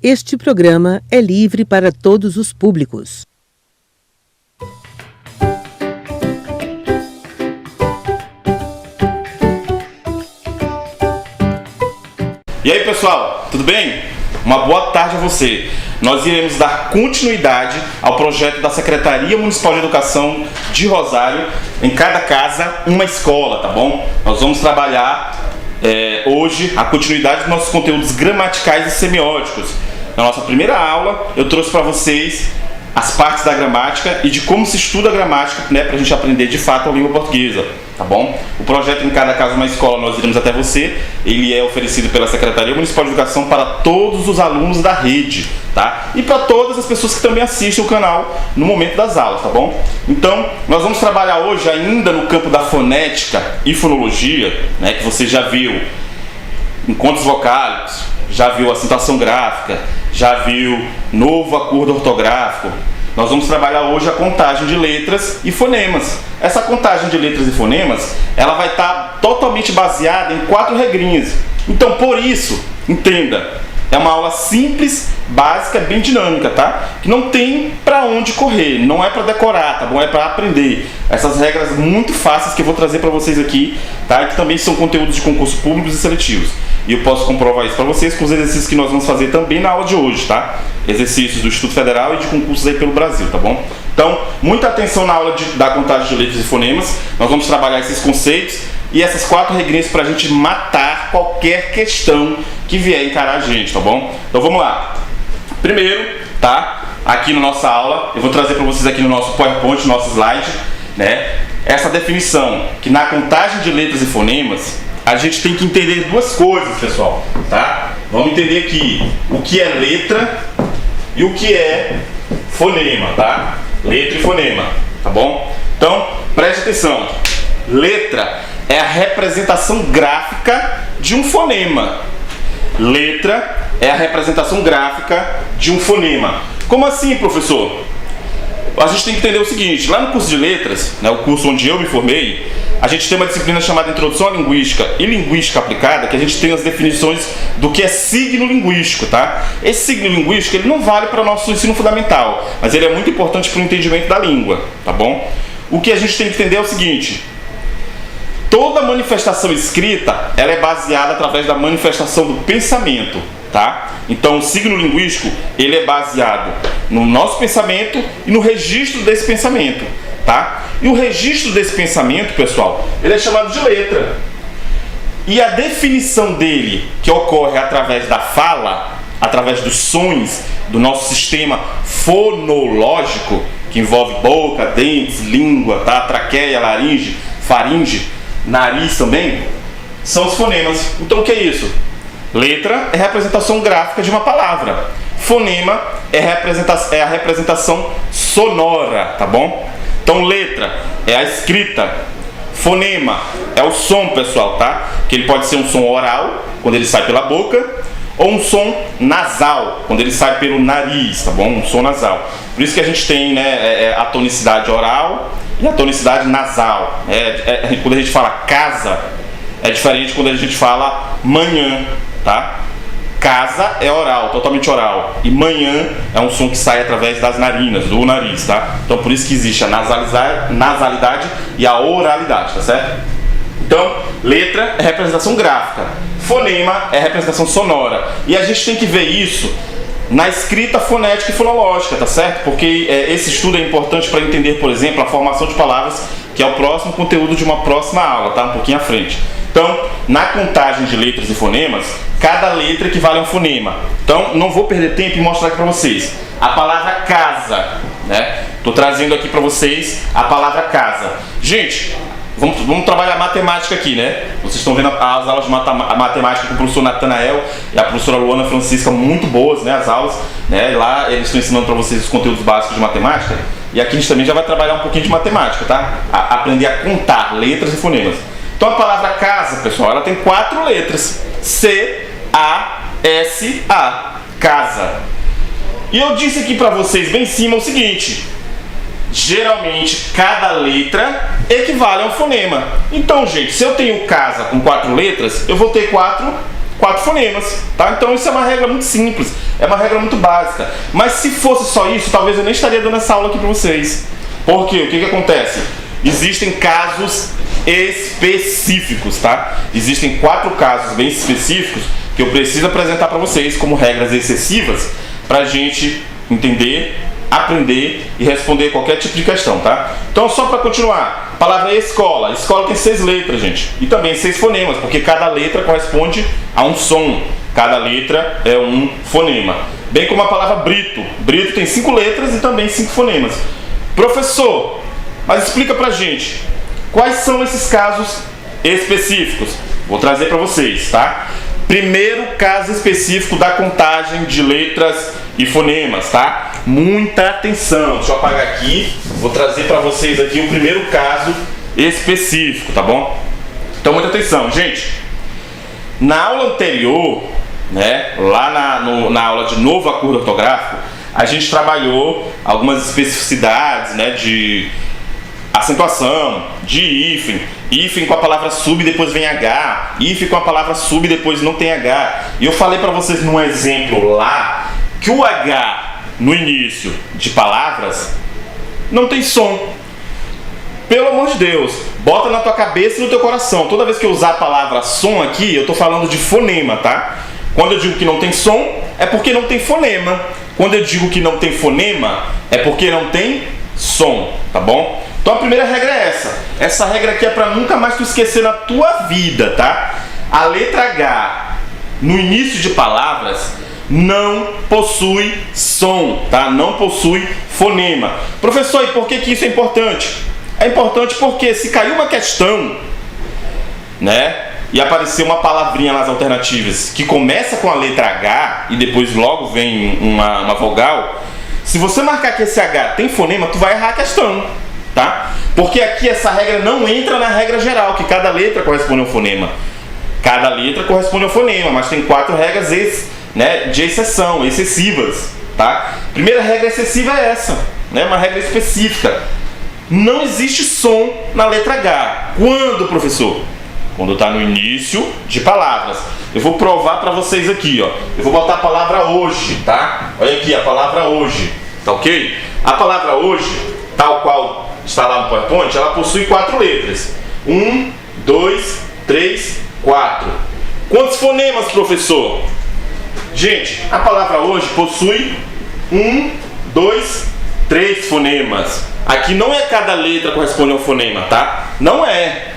Este programa é livre para todos os públicos. E aí, pessoal, tudo bem? Uma boa tarde a você. Nós iremos dar continuidade ao projeto da Secretaria Municipal de Educação de Rosário, em cada casa uma escola, tá bom? Nós vamos trabalhar hoje a continuidade dos nossos conteúdos gramaticais e semióticos. Na nossa primeira aula, eu trouxe para vocês as partes da gramática e de como se estuda a gramática, né, para a gente aprender de fato a língua portuguesa, tá bom? O projeto Em Cada Casa Uma Escola, nós iremos até você. Ele é oferecido pela Secretaria Municipal de Educação para todos os alunos da rede, tá? E para todas as pessoas que também assistem o canal no momento das aulas, tá bom? Então, nós vamos trabalhar hoje ainda no campo da fonética e fonologia, né, que você já viu encontros vocálicos, já viu acentuação gráfica, já viu novo acordo ortográfico. Nós vamos trabalhar hoje a contagem de letras e fonemas. Essa contagem de letras e fonemas, ela vai estar totalmente baseada em 4 regrinhas. Então, por isso, entenda, é uma aula simples, básica, bem dinâmica, tá? Que não tem pra onde correr, não é pra decorar, tá bom? É pra aprender. Essas regras muito fáceis que eu vou trazer pra vocês aqui, tá? E que também são conteúdos de concursos públicos e seletivos. E eu posso comprovar isso pra vocês com os exercícios que nós vamos fazer também na aula de hoje, tá? Exercícios do Instituto Federal e de concursos aí pelo Brasil, tá bom? Então, muita atenção na aula da contagem de letras e fonemas. Nós vamos trabalhar esses conceitos e essas 4 regrinhas pra gente matar qualquer questão que vier encarar a gente, tá bom? Então vamos lá. Primeiro, tá? Aqui na nossa aula, eu vou trazer para vocês aqui no nosso PowerPoint, no nosso slide, né? Essa definição, que na contagem de letras e fonemas, a gente tem que entender 2 coisas, pessoal, tá? Vamos entender aqui o que é letra e o que é fonema, tá? Letra e fonema, tá bom? Então, preste atenção. Letra é a representação gráfica de um fonema. Letra é a representação gráfica de um fonema. Como assim, professor? A gente tem que entender o seguinte: lá no curso de letras, né, o curso onde eu me formei, a gente tem uma disciplina chamada Introdução à Linguística e Linguística Aplicada, que a gente tem as definições do que é signo linguístico, tá? Esse signo linguístico, ele não vale para o nosso ensino fundamental, mas ele é muito importante para o entendimento da língua, tá bom? O que a gente tem que entender é o seguinte: toda manifestação escrita, ela é baseada através da manifestação do pensamento, tá? Então, o signo linguístico, ele é baseado no nosso pensamento e no registro desse pensamento, tá? E o registro desse pensamento, pessoal, ele é chamado de letra. E a definição dele, que ocorre através da fala, através dos sons do nosso sistema fonológico, que envolve boca, dentes, língua, tá? Traqueia, laringe, faringe, nariz também, são os fonemas. Então, o que é isso? Letra é a representação gráfica de uma palavra. Fonema é a representação sonora, tá bom? Então, letra é a escrita. Fonema é o som, pessoal, tá? Que ele pode ser um som oral, quando ele sai pela boca, ou um som nasal, quando ele sai pelo nariz, tá bom? Um som nasal. Por isso que a gente tem, né, a tonicidade oral e a tonicidade nasal. Quando a gente fala casa, é diferente quando a gente fala manhã, tá? Casa é oral, totalmente oral. E manhã é um som que sai através das narinas, do nariz, tá? Então por isso que existe a nasalidade e a oralidade, tá certo? Então, letra é representação gráfica. Fonema é representação sonora. E a gente tem que ver isso na escrita fonética e fonológica, tá certo? Porque esse estudo é importante para entender, por exemplo, a formação de palavras, que é o próximo conteúdo de uma próxima aula, tá? Um pouquinho à frente. Então, na contagem de letras e fonemas, cada letra equivale a um fonema. Então, não vou perder tempo e mostrar aqui para vocês. A palavra casa, né? Estou trazendo aqui para vocês a palavra casa. Gente, vamos trabalhar matemática aqui, né? Vocês estão vendo as aulas de matemática com o professor Natanael e a professora Luana Francisca, muito boas, né? As aulas, né? Lá eles estão ensinando para vocês os conteúdos básicos de matemática. E aqui a gente também já vai trabalhar um pouquinho de matemática, tá? Aprender a contar letras e fonemas. Então a palavra casa, pessoal, ela tem 4 letras. C-A-S-A. Casa. E eu disse aqui para vocês bem em cima o seguinte: geralmente cada letra equivale a um fonema. Então, gente, se eu tenho casa com 4 letras, eu vou ter quatro 4 fonemas, tá? Então isso é uma regra muito simples, é uma regra muito básica. Mas se fosse só isso, talvez eu nem estaria dando essa aula aqui para vocês. Por quê? O que acontece? Existem casos específicos, tá? Existem 4 casos bem específicos que eu preciso apresentar para vocês como regras excessivas para a gente entender, aprender e responder qualquer tipo de questão, tá? Então, só para continuar, a palavra escola. Escola tem 6 letras, gente, e também 6 fonemas, porque cada letra corresponde a um som. Cada letra é um fonema. Bem como a palavra brito. Brito tem 5 letras e também 5 fonemas. Professor, mas explica pra gente, quais são esses casos específicos? Vou trazer para vocês, tá? Primeiro caso específico da contagem de letras e fonemas, tá? Muita atenção. Deixa eu apagar aqui. Vou trazer para vocês aqui o primeiro caso específico, tá bom? Então, muita atenção, gente. Na aula anterior, né, lá na aula de novo acordo ortográfico, a gente trabalhou algumas especificidades, né, de acentuação, de hífen. Hífen com a palavra sub e depois vem H. Hífen com a palavra sub e depois não tem H. E eu falei para vocês num exemplo lá que o H no início de palavras não tem som. Pelo amor de Deus, bota na tua cabeça e no teu coração. Toda vez que eu usar a palavra som aqui, eu tô falando de fonema, tá? Quando eu digo que não tem som, é porque não tem fonema. Quando eu digo que não tem fonema, é porque não tem som, tá bom? Então a primeira regra é essa. Essa regra aqui é para nunca mais tu esquecer na tua vida, tá? A letra H no início de palavras não possui som, tá? Não possui fonema. Professor, e por que isso é importante? É importante porque se cair uma questão, né, e aparecer uma palavrinha nas alternativas que começa com a letra H e depois logo vem uma vogal, se você marcar que esse H tem fonema, tu vai errar a questão, tá? Porque aqui essa regra não entra na regra geral, que cada letra corresponde a um fonema. Cada letra corresponde a um fonema, mas tem 4 regras de exceção, excessivas, tá? Primeira regra excessiva é essa, né? Uma regra específica. Não existe som na letra H. Quando, professor? Quando está no início de palavras. Eu vou provar para vocês aqui, ó. Eu vou botar a palavra hoje, tá? Olha aqui a palavra hoje, tá ok? A palavra hoje, tal qual está lá no PowerPoint, ela possui 4 letras. 1, 2, 3, 4. Quantos fonemas, professor? Gente, a palavra hoje possui 1, 2, 3 fonemas. Aqui não é cada letra corresponde a um fonema, tá? Não é.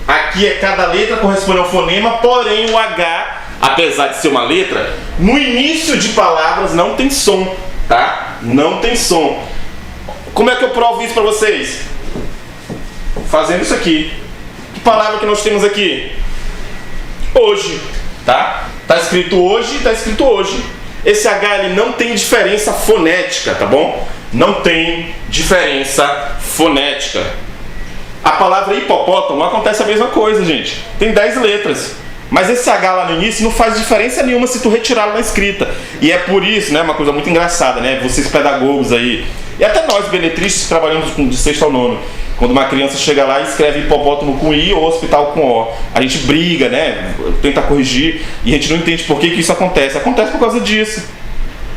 Aqui é cada letra corresponde a um fonema, porém o H, apesar de ser uma letra, no início de palavras não tem som, tá? Não tem som. Como é que eu provo isso para vocês? Fazendo isso aqui. Que palavra que nós temos aqui? Hoje, tá? Tá escrito hoje, tá escrito hoje. Esse H ele não tem diferença fonética, tá bom? Não tem diferença fonética. A palavra hipopótamo acontece a mesma coisa, gente. Tem 10 letras. Mas esse H lá no início não faz diferença nenhuma se tu retirá-lo na escrita. E é por isso, né, uma coisa muito engraçada, né? Vocês pedagogos aí, e até nós beletristas que trabalhamos de 6º ao 9º, quando uma criança chega lá e escreve hipopótamo com I ou hospital com O, a gente briga, né? Tenta corrigir e a gente não entende por que isso acontece. Acontece por causa disso.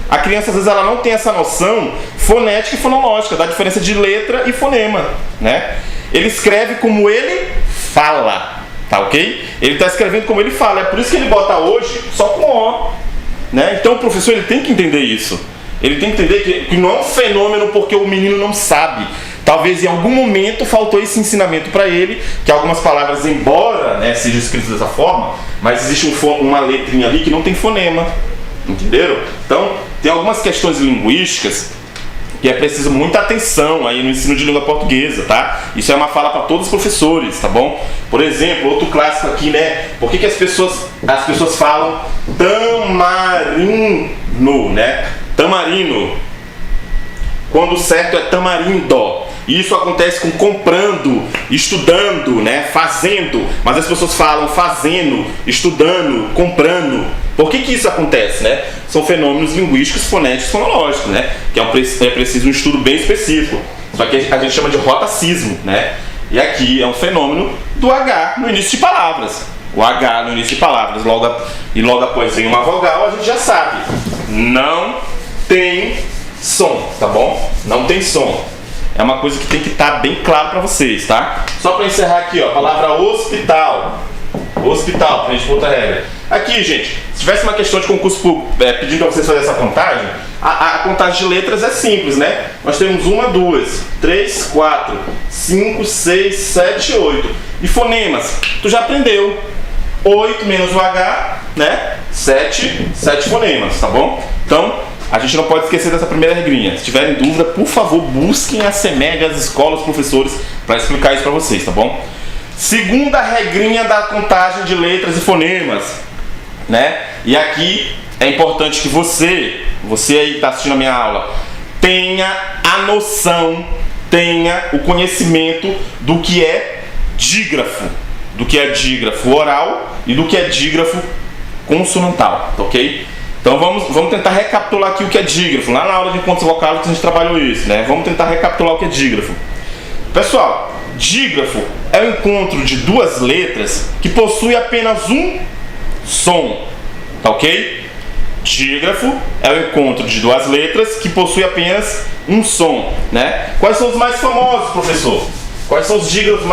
A criança, às vezes, ela não tem essa noção fonética e fonológica, da diferença de letra e fonema, né? Ele escreve como ele fala, tá ok? Ele está escrevendo como ele fala, é por isso que ele bota hoje só com O, né? Então o professor ele tem que entender isso. Ele tem que entender que não é um fenômeno porque o menino não sabe. Talvez em algum momento faltou esse ensinamento para ele, que algumas palavras, embora, né, sejam escritas dessa forma, mas existe uma letrinha ali que não tem fonema. Entenderam? Então, tem algumas questões linguísticas que é preciso muita atenção aí no ensino de língua portuguesa, tá? Isso é uma fala para todos os professores, tá bom? Por exemplo, outro clássico aqui, né? Por que as pessoas falam tamarino, né? Tamarino. Quando o certo é tamarindo. Isso acontece com comprando, estudando, né? Fazendo. Mas as pessoas falam fazendo, estudando, comprando. Por que isso acontece, né? São fenômenos linguísticos, fonéticos, fonológicos, né? Que é preciso um estudo bem específico. Só que a gente chama de rotacismo, né? E aqui é um fenômeno do H no início de palavras. o H no início de palavras, e logo após vem uma vogal, a gente já sabe. Não tem som, tá bom? Não tem som. É uma coisa que tem que estar bem claro para vocês, tá? Só para encerrar aqui, ó, a palavra hospital. Hospital, pra gente pôr outra regra. Aqui, gente, se tivesse uma questão de concurso público pedindo para vocês fazerem essa contagem, a contagem de letras é simples, né? Nós temos 1, 2, 3, 4, 5, 6, 7, 8. E fonemas, tu já aprendeu. 8 menos o H, né? 7 fonemas, tá bom? Então, a gente não pode esquecer dessa primeira regrinha. Se tiverem dúvida, por favor, busquem a CEMEG, as escolas, os professores, para explicar isso para vocês, tá bom? Segunda regrinha da contagem de letras e fonemas, né? E aqui é importante que você aí que está assistindo a minha aula, tenha a noção, tenha o conhecimento do que é dígrafo, oral e do que é dígrafo consonantal, tá ok? Então vamos tentar recapitular aqui o que é dígrafo. Lá na aula de encontros vocálicos a gente trabalhou isso, né? Vamos tentar recapitular o que é dígrafo. Pessoal, dígrafo é o encontro de duas letras que possuem apenas um som, tá ok? Dígrafo é o encontro de duas letras que possuem apenas um som, né? Quais são os mais famosos, professor? Quais são os dígrafos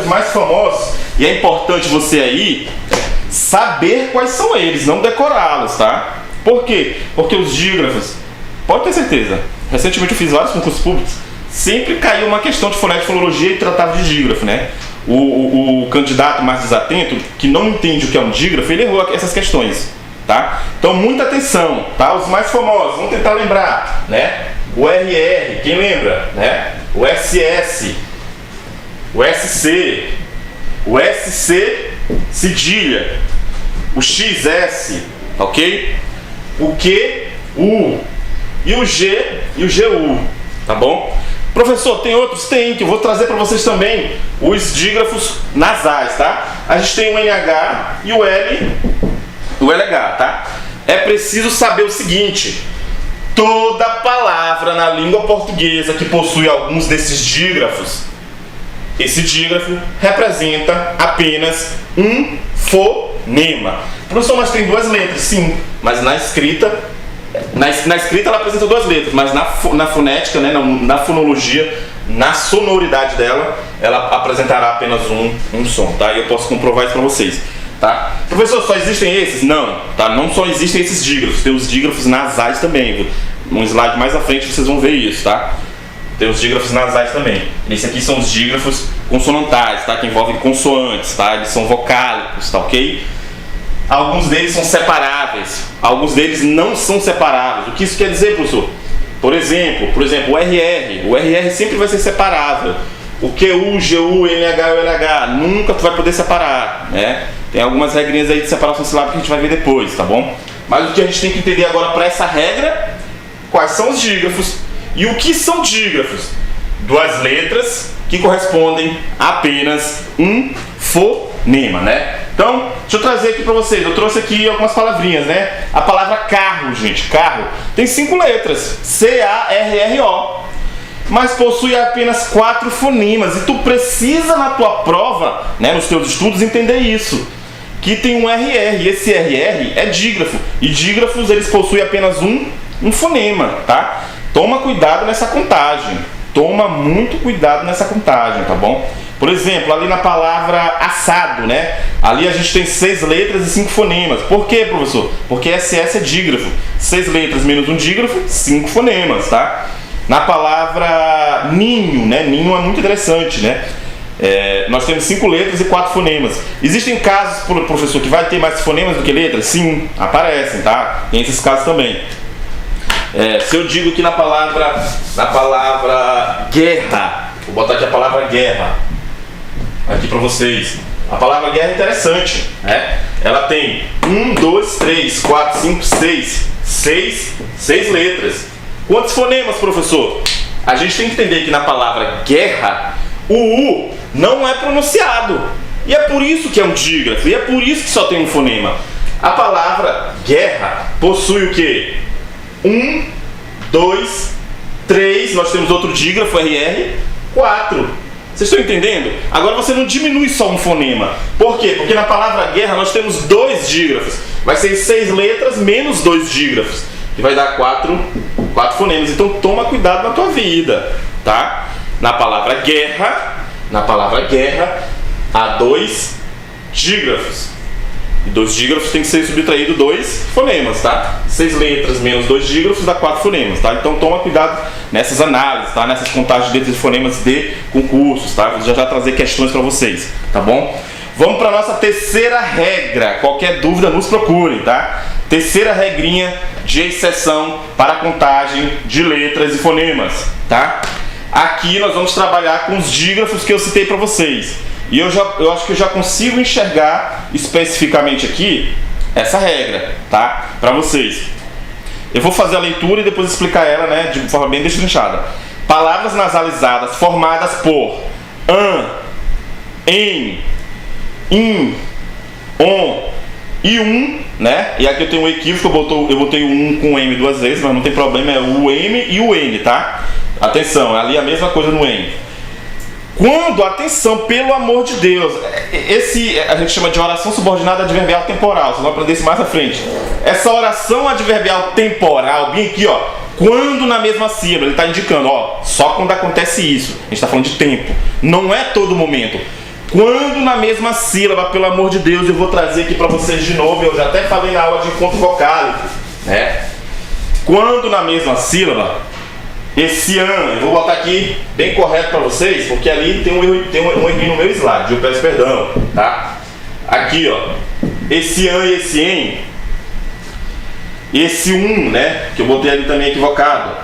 mais famosos? E é importante você aí saber quais são eles, não decorá-los, tá? Por quê? Porque os dígrafos, pode ter certeza, recentemente eu fiz vários concursos públicos, sempre caiu uma questão de fonética e fonologia e tratava de dígrafo, né? O candidato mais desatento, que não entende o que é um dígrafo, ele errou essas questões, tá? Então muita atenção, tá? Os mais famosos, vamos tentar lembrar, né? O RR, quem lembra, né? O SS, o SC, o SC cedilha, o XS, ok? O Q, U, e o G e o GU, tá bom? Professor, tem outros? Tem, que eu vou trazer para vocês também os dígrafos nasais, tá? A gente tem o NH e o LH, tá? É preciso saber o seguinte: toda palavra na língua portuguesa que possui alguns desses dígrafos, esse dígrafo representa apenas um fonema. Professor, mas tem duas letras, sim, mas na escrita ela apresenta duas letras, mas na fonética, né, na fonologia, na sonoridade dela, ela apresentará apenas um som, tá? E eu posso comprovar isso para vocês, tá? Professor, só existem esses? Não, tá? Não só existem esses dígrafos, tem os dígrafos nasais também. Um slide mais à frente vocês vão ver isso, tá? Tem os dígrafos nasais também. Esse aqui são os dígrafos consonantais, tá? Que envolvem consoantes, tá? Eles são vocálicos, tá ok? Alguns deles são separáveis, alguns deles não são separáveis. O que isso quer dizer, professor? Por exemplo, o RR sempre vai ser separável. O QU, GU, NH e LH, nunca tu vai poder separar, né? Tem algumas regrinhas aí de separação silábica que a gente vai ver depois, tá bom? Mas o que a gente tem que entender agora para essa regra, quais são os dígrafos e o que são dígrafos? Duas letras que correspondem a apenas um fonema, né? Então, deixa eu trazer aqui para vocês. Eu trouxe aqui algumas palavrinhas, né? A palavra carro, gente, carro, tem 5 letras, C-A-R-R-O, mas possui apenas 4 fonemas. E tu precisa na tua prova, né, nos teus estudos, entender isso, que tem um RR, e esse RR é dígrafo, e dígrafos eles possuem apenas um fonema, tá? Toma cuidado nessa contagem, toma muito cuidado nessa contagem, tá bom? Por exemplo, ali na palavra assado, né? Ali a gente tem 6 letras e 5 fonemas. Por quê, professor? Porque SS é dígrafo. 6 letras menos um dígrafo, 5 fonemas, tá? Na palavra ninho, né? Ninho é muito interessante, né? Nós temos 5 letras e 4 fonemas. Existem casos, professor, que vai ter mais fonemas do que letras? Sim, aparecem, tá? Tem esses casos também. Se eu digo que na palavra guerra, vou botar aqui a palavra guerra aqui para vocês. A palavra guerra é interessante, né? Ela tem 1, 2, 3, 4, 5, 6 letras. Quantos fonemas, professor? A gente tem que entender que na palavra guerra, o U não é pronunciado. E é por isso que é um dígrafo, e é por isso que só tem um fonema. A palavra guerra possui o quê? 1, 2, 3, nós temos outro dígrafo, RR, 4. Vocês estão entendendo? Agora você não diminui só um fonema. Por quê? Porque na palavra guerra nós temos 2 dígrafos. Vai ser 6 letras menos 2 dígrafos, que vai dar 4 fonemas. Então toma cuidado na tua vida, tá? Na palavra guerra há 2 dígrafos. E 2 dígrafos tem que ser subtraído 2 fonemas, tá? 6 letras menos 2 dígrafos dá 4 fonemas, tá? Então toma cuidado nessas análises, tá? Nessas contagens de letras e fonemas de concursos, tá? Vou já trazer questões para vocês, tá bom? Vamos para a nossa terceira regra. Qualquer dúvida nos procurem, tá? Terceira regrinha de exceção para a contagem de letras e fonemas, tá? Aqui nós vamos trabalhar com os dígrafos que eu citei para vocês. E eu acho que eu já consigo enxergar especificamente aqui essa regra, tá? Para vocês. Eu vou fazer a leitura e depois explicar ela, né, de forma bem destrinchada. Palavras nasalizadas formadas por an, em, in, on e né? E aqui eu tenho um equívoco, eu botei o com M 2 vezes, mas não tem problema, é o M e o N, tá? Atenção, é ali a mesma coisa no N. Quando, atenção, pelo amor de Deus, esse a gente chama de oração subordinada adverbial temporal, vocês vão aprender isso mais à frente. Essa oração adverbial temporal, bem aqui, ó, quando na mesma sílaba, ele está indicando, ó, só quando acontece isso, a gente está falando de tempo, não é todo momento. Quando na mesma sílaba, pelo amor de Deus, eu vou trazer aqui para vocês de novo, eu já até falei na aula de encontro vocálico, né? Quando na mesma sílaba, esse an, eu vou botar aqui bem correto para vocês, porque ali tem um erro no meu slide, eu peço perdão, tá? Aqui, ó, esse an e esse em, esse né, que eu botei ali também equivocado.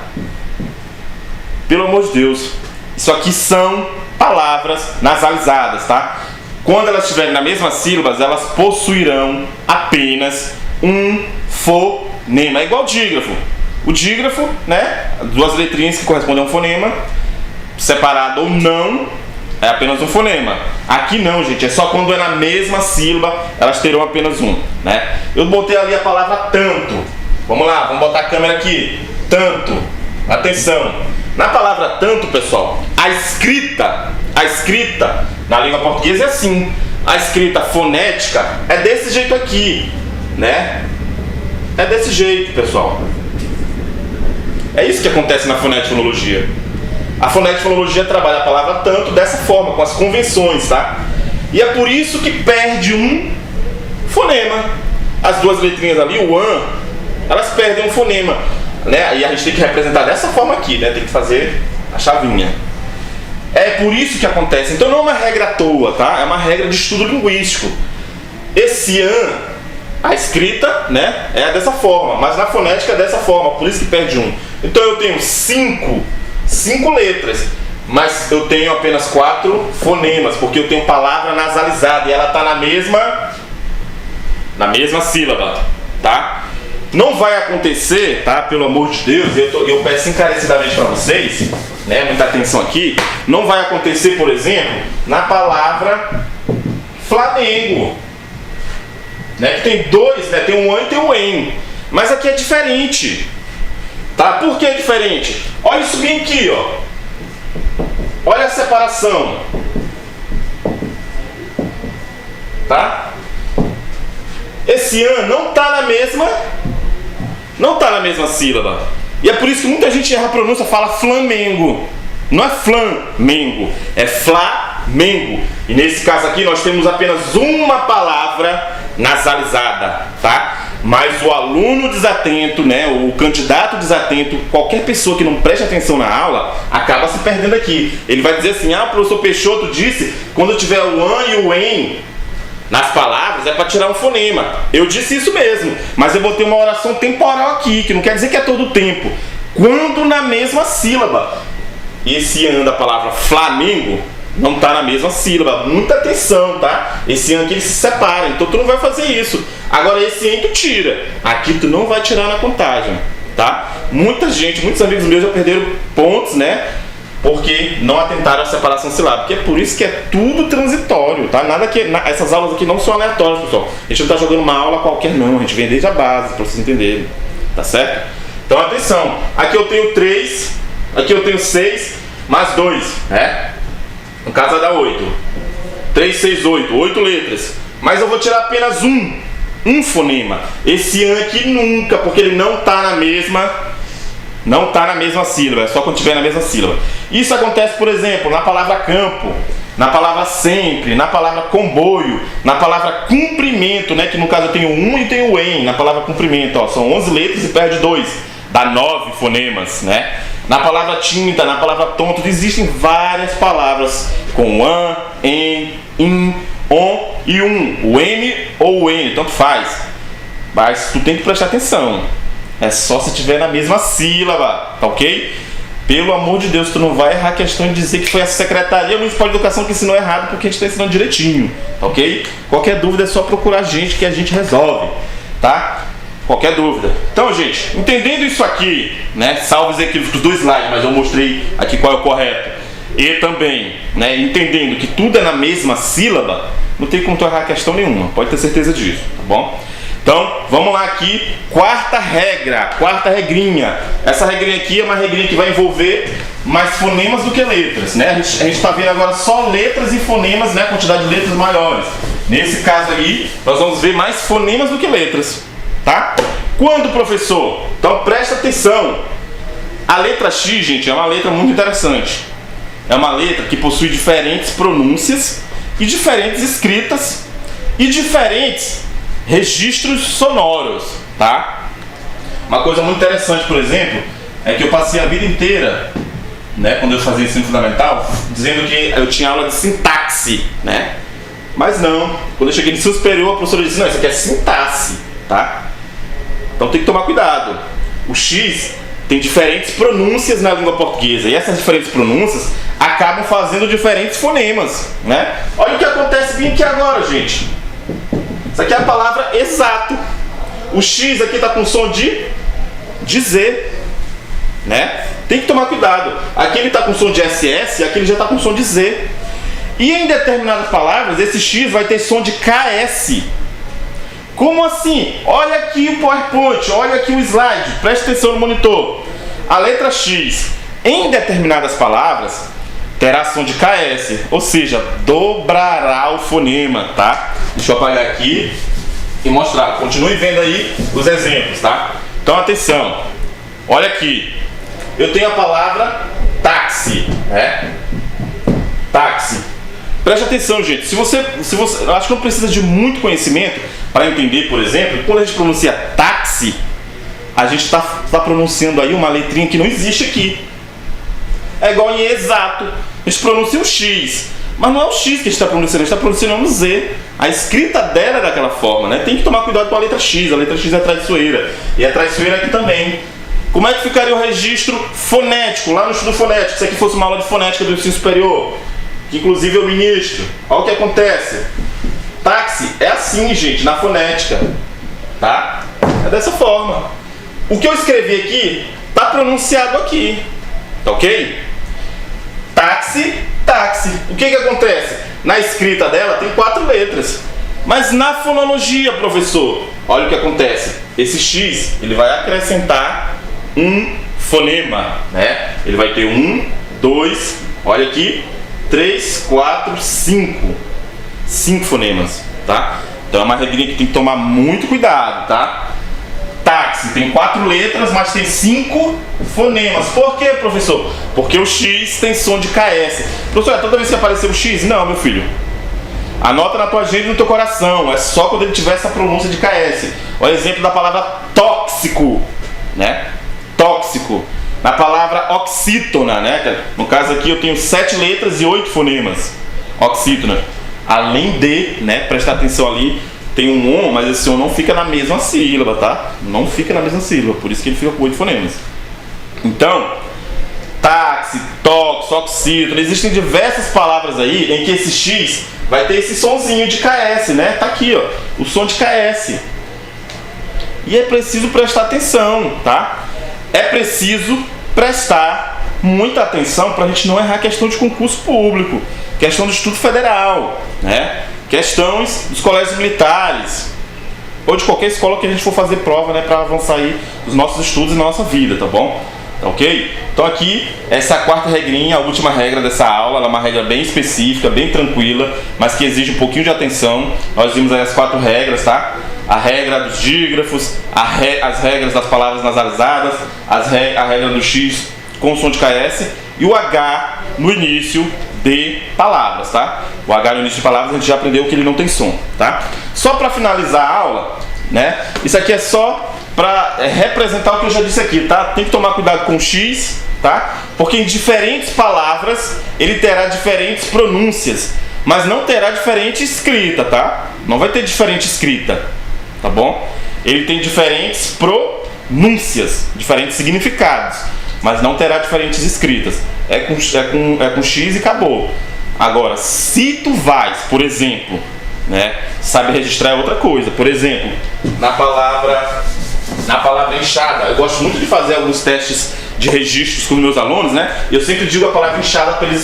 Pelo amor de Deus, isso aqui são palavras nasalizadas, tá? Quando elas estiverem na mesma sílaba, elas possuirão apenas um fonema, é igual dígrafo. O dígrafo, né, 2 letrinhas que correspondem a um fonema, separado ou não, é apenas um fonema. Aqui não, gente, é só quando é na mesma sílaba, elas terão apenas um, né? Eu botei ali a palavra tanto. Vamos lá, vamos botar a câmera aqui. Tanto. Atenção. Na palavra tanto, pessoal, a escrita na língua portuguesa é assim. A escrita fonética é desse jeito aqui, né? É desse jeito, pessoal. É isso que acontece na fonetofonologia. A fonetofonologia trabalha a palavra tanto dessa forma, com as convenções, tá? E é por isso que perde um fonema. As 2 letrinhas ali, o an, elas perdem um fonema, né? E a gente tem que representar dessa forma aqui, né? Tem que fazer a chavinha. É por isso que acontece. Então não é uma regra à toa, tá? É uma regra de estudo linguístico. Esse an, a escrita, né, é dessa forma, mas na fonética é dessa forma, por isso que perde um. Então eu tenho 5 letras, mas eu tenho apenas 4 fonemas, porque eu tenho palavra nasalizada e ela está na mesma sílaba, tá? Não vai acontecer, tá? Pelo amor de Deus, eu peço encarecidamente para vocês, né, muita atenção aqui, não vai acontecer, por exemplo, na palavra Flamengo, né, que tem 2, né, tem um an e tem um em, mas aqui é diferente, tá? Por que é diferente? Olha isso bem aqui, ó, olha a separação, tá? Esse an não está na mesma sílaba, e é por isso que muita gente erra a pronúncia, fala Flamengo. Não é Flamengo, é Flamengo. E nesse caso aqui nós temos apenas uma palavra nasalizada, tá? Mas o aluno desatento, né, o candidato desatento, qualquer pessoa que não preste atenção na aula, acaba se perdendo aqui. Ele vai dizer assim, o professor Peixoto disse, quando tiver o an e o em nas palavras, é para tirar um fonema. Eu disse isso mesmo, mas eu botei uma oração temporal aqui, que não quer dizer que é todo o tempo. Quando na mesma sílaba. E esse an da palavra Flamengo não está na mesma sílaba. Muita atenção, tá? Esse an aqui ele se separa, então tu não vai fazer isso. Agora esse em tu tira. Aqui tu não vai tirar na contagem, tá? Muitos amigos meus já perderam pontos, né? Porque não atentaram à separação silábica. É por isso que é tudo transitório, tá? Essas aulas aqui não são aleatórias, pessoal. A gente não está jogando uma aula qualquer, não. A gente vem desde a base, para vocês entenderem. Tá certo? Então, atenção. Aqui eu tenho 3, aqui eu tenho 6, mais 2, né? No caso vai dar 8. 3, 6, 8. 8 letras. Mas eu vou tirar apenas um fonema. Esse an aqui nunca, porque ele não está na mesma sílaba. É só quando estiver na mesma sílaba. Isso acontece, por exemplo, na palavra campo, na palavra sempre, na palavra comboio, na palavra cumprimento, né? Que no caso eu tenho um e tenho o em. Na palavra cumprimento, ó, são 11 letras e perde 2. Dá 9 fonemas, né? Na palavra tinta, na palavra tonto, existem várias palavras com an, em, in, on e o M ou o N, tanto faz. Mas tu tem que prestar atenção. É só se tiver na mesma sílaba, tá ok? Pelo amor de Deus, tu não vai errar a questão de dizer que foi a Secretaria Municipal de Educação que ensinou errado, porque a gente está ensinando direitinho, tá ok? Qualquer dúvida é só procurar a gente que a gente resolve, tá? Qualquer dúvida. Então, gente, entendendo isso aqui, né? Salvo os equívocos do slide, mas eu mostrei aqui qual é o correto. E também, né, entendendo que tudo é na mesma sílaba, não tem como tu errar questão nenhuma, pode ter certeza disso, tá bom? Então, vamos lá aqui, quarta regra, quarta regrinha. Essa regrinha aqui é uma regrinha que vai envolver mais fonemas do que letras, né? A gente está vendo agora só letras e fonemas, né? Quantidade de letras maiores. Nesse caso aí, nós vamos ver mais fonemas do que letras, tá? Quando, professor? Então, presta atenção. A letra X, gente, é uma letra muito interessante. É uma letra que possui diferentes pronúncias e diferentes escritas e diferentes registros sonoros, tá? Uma coisa muito interessante, por exemplo, é que eu passei a vida inteira, né, quando eu fazia ensino fundamental, dizendo que eu tinha aula de sintaxe, né? Mas não, quando eu cheguei no ensino superior, a professora disse, não, isso aqui é sintaxe, tá? Então tem que tomar cuidado. O X tem diferentes pronúncias na língua portuguesa, e essas diferentes pronúncias acabam fazendo diferentes fonemas, né? Olha o que acontece bem aqui agora, gente. Isso aqui é a palavra exato. O X aqui está com som de Z, né? Tem que tomar cuidado. Aqui ele está com som de SS, aqui ele já está com som de Z. E em determinadas palavras, esse X vai ter som de KS. Como assim? Olha aqui o PowerPoint, olha aqui o slide, preste atenção no monitor. A letra X, em determinadas palavras, terá som de KS, ou seja, dobrará o fonema, tá? Deixa eu apagar aqui e mostrar. Continue vendo aí os exemplos, tá? Então, atenção. Olha aqui. Eu tenho a palavra táxi, né? Táxi. Preste atenção, gente. Se você, eu acho que não precisa de muito conhecimento para entender, por exemplo, quando a gente pronuncia táxi, a gente está pronunciando aí uma letrinha que não existe aqui. É igual em exato. A gente pronuncia o X, mas não é o X que a gente está pronunciando, a gente está pronunciando o Z. A escrita dela é daquela forma, né? Tem que tomar cuidado com a letra X é traiçoeira. E é traiçoeira aqui também. Como é que ficaria o registro fonético, lá no estudo fonético, se aqui fosse uma aula de fonética do ensino superior, que inclusive eu ministro? Olha o que acontece. Táxi é assim, gente, na fonética, tá? É dessa forma. O que eu escrevi aqui está pronunciado aqui, tá ok? Táxi, táxi. O que acontece? Na escrita dela tem 4 letras. Mas na fonologia, professor, olha o que acontece. Esse X, ele vai acrescentar um fonema, né? Ele vai ter 1, 2, olha aqui, 3, 4, 5. 5 fonemas, tá? Então é uma regrinha que tem que tomar muito cuidado, tá? Táxi tem 4 letras, mas tem 5 fonemas. Por quê, professor? Porque o X tem som de KS. Professor, toda vez que aparecer o X? Não, meu filho. Anota na tua agenda e no teu coração. É só quando ele tiver essa pronúncia de KS. Olha o exemplo da palavra tóxico, né? Tóxico. Na palavra oxítona, né? No caso aqui eu tenho 7 letras e 8 fonemas. Oxítona. Além de, né? Prestar atenção ali. Tem um on, mas esse on não fica na mesma sílaba, tá? Não fica na mesma sílaba, por isso que ele fica com 8 fonemas. Então, táxi, tóxico, oxítona, existem diversas palavras aí em que esse X vai ter esse sonzinho de KS, né? Tá aqui, ó, o som de KS. E é preciso prestar atenção, tá? É preciso prestar muita atenção para a gente não errar questão de concurso público, questão do Instituto Federal, né? Questões dos colégios militares ou de qualquer escola que a gente for fazer prova, né, para avançar aí os nossos estudos e na nossa vida, tá bom? ok? Então aqui, essa é a quarta regrinha, a última regra dessa aula. Ela é uma regra bem específica, bem tranquila, mas que exige um pouquinho de atenção. Nós vimos aí as 4 regras, tá? A regra dos dígrafos, as regras das palavras nasalizadas, a regra do X com som de KS e o H no início de palavras, tá? O H no início de palavras a gente já aprendeu que ele não tem som, tá? Só para finalizar a aula, né? Isso aqui é só para representar o que eu já disse aqui, tá? Tem que tomar cuidado com o X, tá? Porque em diferentes palavras ele terá diferentes pronúncias, mas não terá diferente escrita, tá? Não vai ter diferente escrita, tá bom? Ele tem diferentes pronúncias, diferentes significados, mas não terá diferentes escritas. É com X e acabou. Agora, se tu vais, por exemplo, né, sabe registrar é outra coisa. Por exemplo, na palavra enxada, eu gosto muito de fazer alguns testes de registros com os meus alunos, né? Eu sempre digo a palavra enxada para eles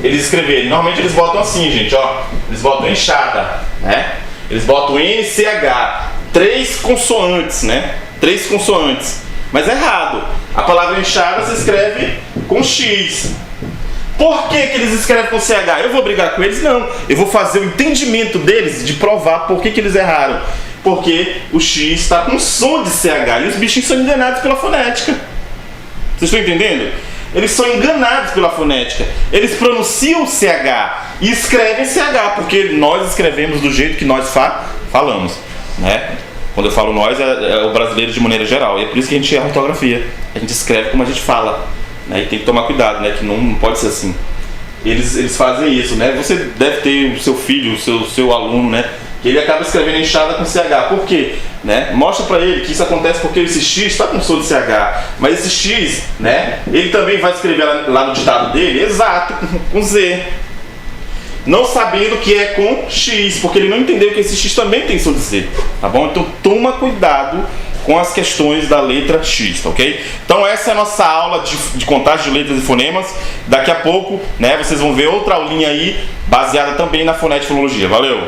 escreverem. Normalmente eles botam assim, gente, ó. Eles botam enxada, né? Eles botam NCH, 3 consoantes, né? 3 consoantes. Mas é errado. A palavra enxada se escreve com X. Por que eles escrevem com CH? Eu vou brigar com eles? Não. Eu vou fazer o entendimento deles de provar por que eles erraram. Porque o X está com som de CH e os bichinhos são enganados pela fonética. Vocês estão entendendo? Eles são enganados pela fonética. Eles pronunciam CH e escrevem CH, porque nós escrevemos do jeito que nós falamos, né? Quando eu falo nós, é o brasileiro de maneira geral. E é por isso que a gente erra a ortografia. A gente escreve como a gente fala, né? E tem que tomar cuidado, né? Que não pode ser assim. Eles fazem isso, né? Você deve ter o seu filho, o seu aluno, né? Que ele acaba escrevendo enxada com CH. Por quê? Né? Mostra pra ele que isso acontece porque esse X está com som de CH. Mas esse X, né? Ele também vai escrever lá no ditado dele, exato, com Z. Não sabendo que é com X, porque ele não entendeu que esse X também tem som de Z, tá bom? Então toma cuidado com as questões da letra X, tá ok? Então essa é a nossa aula de contagem de letras e fonemas. Daqui a pouco, né, vocês vão ver outra aulinha aí, baseada também na fonética e fonologia. Valeu!